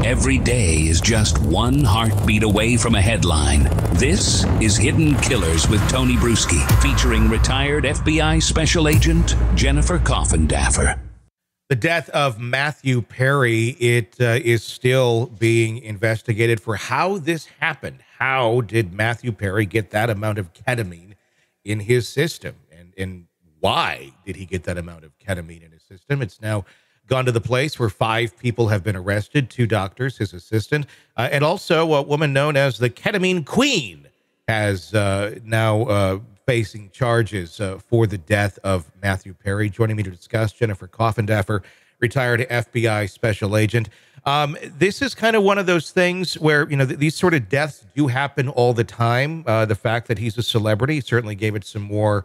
Every day is just one heartbeat away from a headline. This is Hidden Killers with Tony Brueski, featuring retired FBI Special Agent Jennifer Coffindaffer. The death of Matthew Perry, it is still being investigated for how this happened. How did Matthew Perry get that amount of ketamine in his system? And why did he get that amount of ketamine in his system? It's now gone to the place where 5 people have been arrested, 2 doctors, his assistant, and also a woman known as the Ketamine Queen has now facing charges for the death of Matthew Perry. Joining me to discuss, Jennifer Coffindaffer, retired FBI Special Agent. This is kind of one of those things where, you know, these sort of deaths do happen all the time. The fact that he's a celebrity certainly gave it some more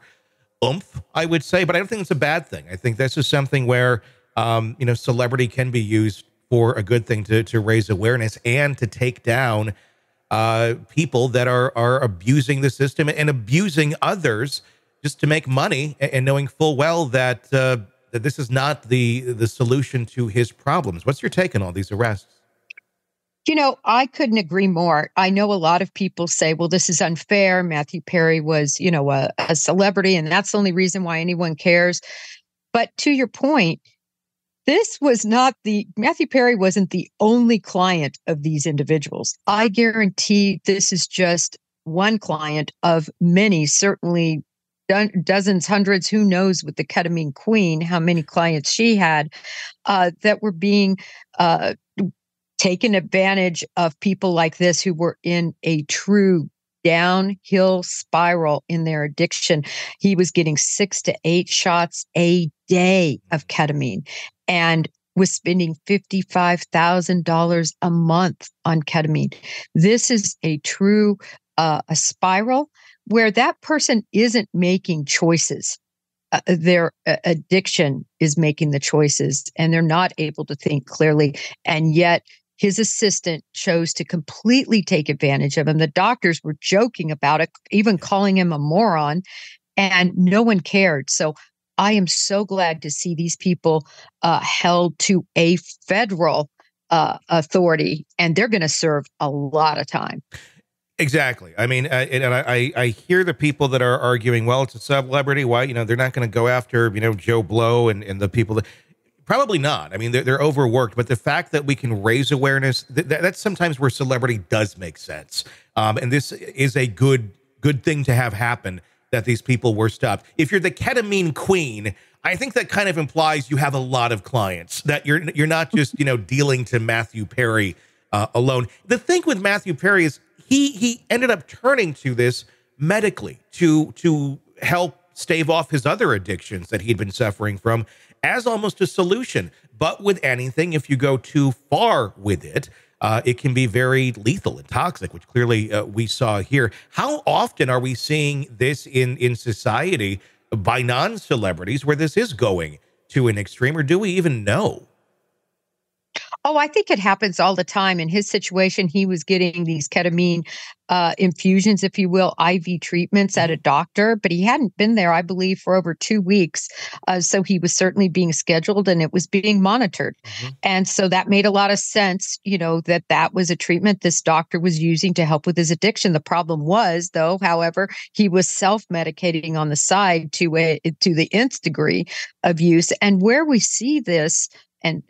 oomph, I would say, but I don't think it's a bad thing. I think this is something where you know, celebrity can be used for a good thing to raise awareness and to take down people that are abusing the system and abusing others just to make money, and knowing full well that that this is not the solution to his problems. What's your take on all these arrests? You know, I couldn't agree more. I know a lot of people say, well, this is unfair. Matthew Perry was, you know, a celebrity, and that's the only reason why anyone cares. But to your point, this was not Matthew Perry wasn't the only client of these individuals. I guarantee this is just one client of many, certainly dozens, hundreds, who knows, with the Ketamine Queen, how many clients she had that were being taken advantage of, people like this who were in a true downhill spiral in their addiction. He was getting 6 to 8 shots a day of ketamine and was spending $55,000 a month on ketamine. This is a true a spiral where that person isn't making choices. Their addiction is making the choices, and they're not able to think clearly. And yet his assistant chose to completely take advantage of him. The doctors were joking about it, even calling him a moron, and no one cared. So I am so glad to see these people held to a federal authority, and they're going to serve a lot of time. Exactly. I mean, and I hear the people that are arguing, well, it's a celebrity. Why, you know, they're not going to go after, you know, Joe Blow and the people that, probably not. I mean, they're overworked, but the fact that we can raise awareness, that's sometimes where celebrity does make sense. And this is a good thing to have happen, that these people were stopped. If you're the Ketamine Queen, I think that kind of implies you have a lot of clients, that you're not just, you know, dealing to Matthew Perry alone. The thing with Matthew Perry is he ended up turning to this medically to help stave off his other addictions that he'd been suffering from, as almost a solution. But with anything, if you go too far with it, it can be very lethal and toxic, which clearly we saw here. How often are we seeing this in society by non-celebrities, where this is going to an extreme, or do we even know? Oh, I think it happens all the time. In his situation, he was getting these ketamine infusions, if you will, IV treatments at a doctor, but he hadn't been there, I believe, for over 2 weeks. So he was certainly being scheduled, and it was being monitored. And so that made a lot of sense, you know, that was a treatment this doctor was using to help with his addiction. The problem was, though, however, he was self-medicating on the side to the nth degree of use. And where we see this, and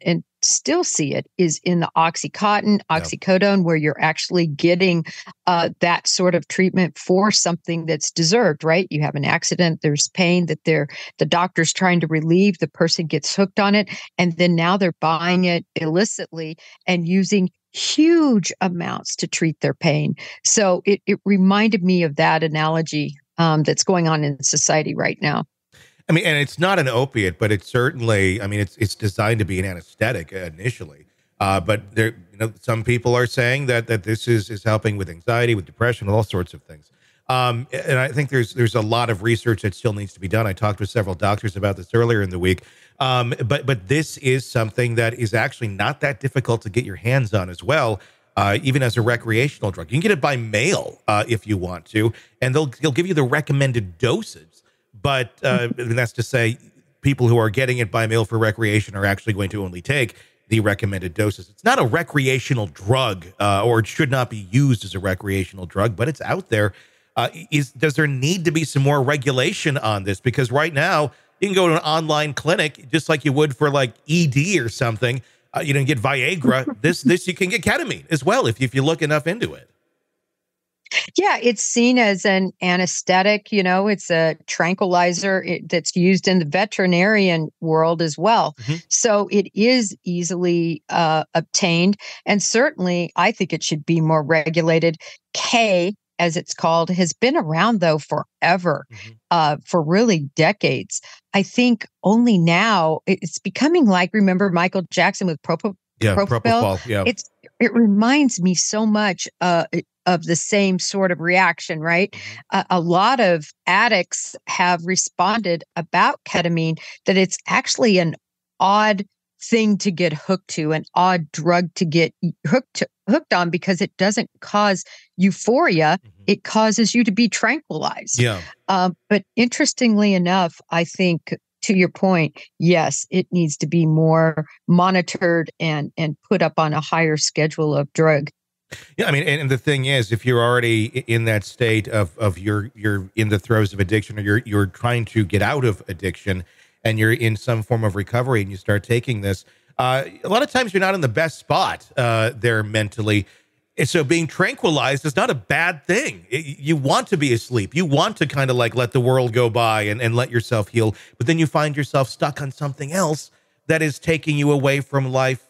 still see it, is in the Oxycontin, oxycodone, where you're actually getting that sort of treatment for something that's deserved, right? You have an accident, there's pain that the doctor's trying to relieve, the person gets hooked on it, and then now they're buying it illicitly and using huge amounts to treat their pain. So it reminded me of that analogy that's going on in society right now. I mean, and it's not an opiate, but it's certainly, I mean, it's designed to be an anesthetic initially. But there, you know, some people are saying that this is helping with anxiety, with depression, all sorts of things. And I think there's a lot of research that still needs to be done. I talked with several doctors about this earlier in the week. But this is something that is actually not that difficult to get your hands on as well. Even as a recreational drug, you can get it by mail if you want to, and they'll give you the recommended dosage. But that's to say, people who are getting it by mail for recreation are actually going to only take the recommended doses. It's not a recreational drug, or it should not be used as a recreational drug, but it's out there. Does there need to be some more regulation on this? Because right now you can go to an online clinic just like you would for like ED or something. You can get Viagra. This you can get ketamine as well if you look enough into it. Yeah, it's seen as an anesthetic. It's a tranquilizer that's used in the veterinarian world as well. So it is easily obtained. And certainly, I think it should be more regulated. K, as it's called, has been around, though, forever, for really decades. I think only now it's becoming like, remember Michael Jackson with propofol? Yeah. It reminds me so much of the same sort of reaction, right? A lot of addicts have responded about ketamine that it's actually an odd thing to get hooked to, an odd drug to get hooked on, because it doesn't cause euphoria. It causes you to be tranquilized. Yeah. But interestingly enough, I think, to your point, yes, it needs to be more monitored and put up on a higher schedule of drug. Yeah, I mean, and the thing is, if you're already in that state of you're in the throes of addiction, or you're trying to get out of addiction, and you're in some form of recovery, and you start taking this, a lot of times you're not in the best spot there mentally. And so being tranquilized is not a bad thing. You want to be asleep. You want to kind of like let the world go by and let yourself heal. But then you find yourself stuck on something else that is taking you away from life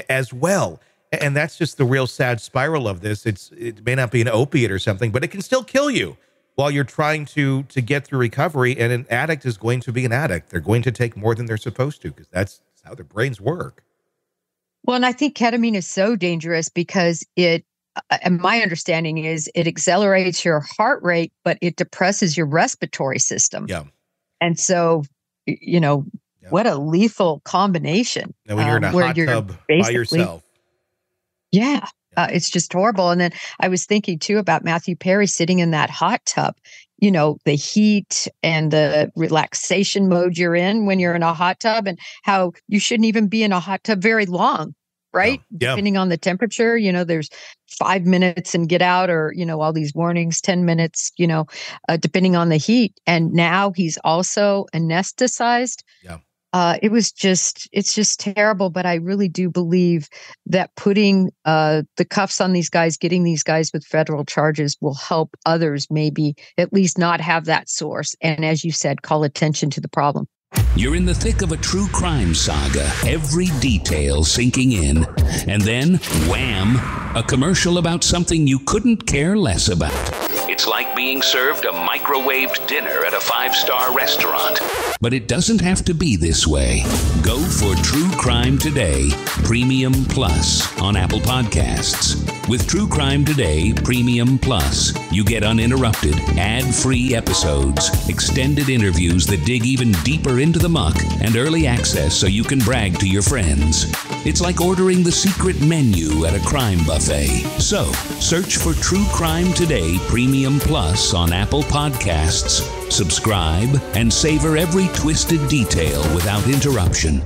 as well. And that's just the real sad spiral of this. It may not be an opiate or something, but it can still kill you while you're trying to get through recovery. And an addict is going to be an addict. They're going to take more than they're supposed to, because that's how their brains work. Well, and I think ketamine is so dangerous because and my understanding is it accelerates your heart rate, but it depresses your respiratory system. Yeah. And so, what a lethal combination. And when you're in a hot tub by yourself. Yeah. It's just horrible. And then I was thinking too about Matthew Perry sitting in that hot tub, the heat and the relaxation mode you're in when you're in a hot tub, and how you shouldn't even be in a hot tub very long. Right? Yeah. Depending on the temperature, there's 5 minutes and get out, or, all these warnings, 10 minutes, depending on the heat. And now he's also anesthetized. Yeah. It's just terrible. But I really do believe that putting the cuffs on these guys, getting these guys with federal charges, will help others maybe at least not have that source. And as you said, call attention to the problem. You're in the thick of a true crime saga, every detail sinking in, and then, wham, a commercial about something you couldn't care less about. It's like being served a microwaved dinner at a 5-star restaurant. But it doesn't have to be this way. Go for True Crime Today Premium Plus on Apple Podcasts. With True Crime Today Premium Plus, you get uninterrupted, ad-free episodes, extended interviews that dig even deeper into the muck, and early access so you can brag to your friends. It's like ordering the secret menu at a crime buffet. So, search for True Crime Today Premium Plus on Apple Podcasts, subscribe, and savor every twisted detail without interruption.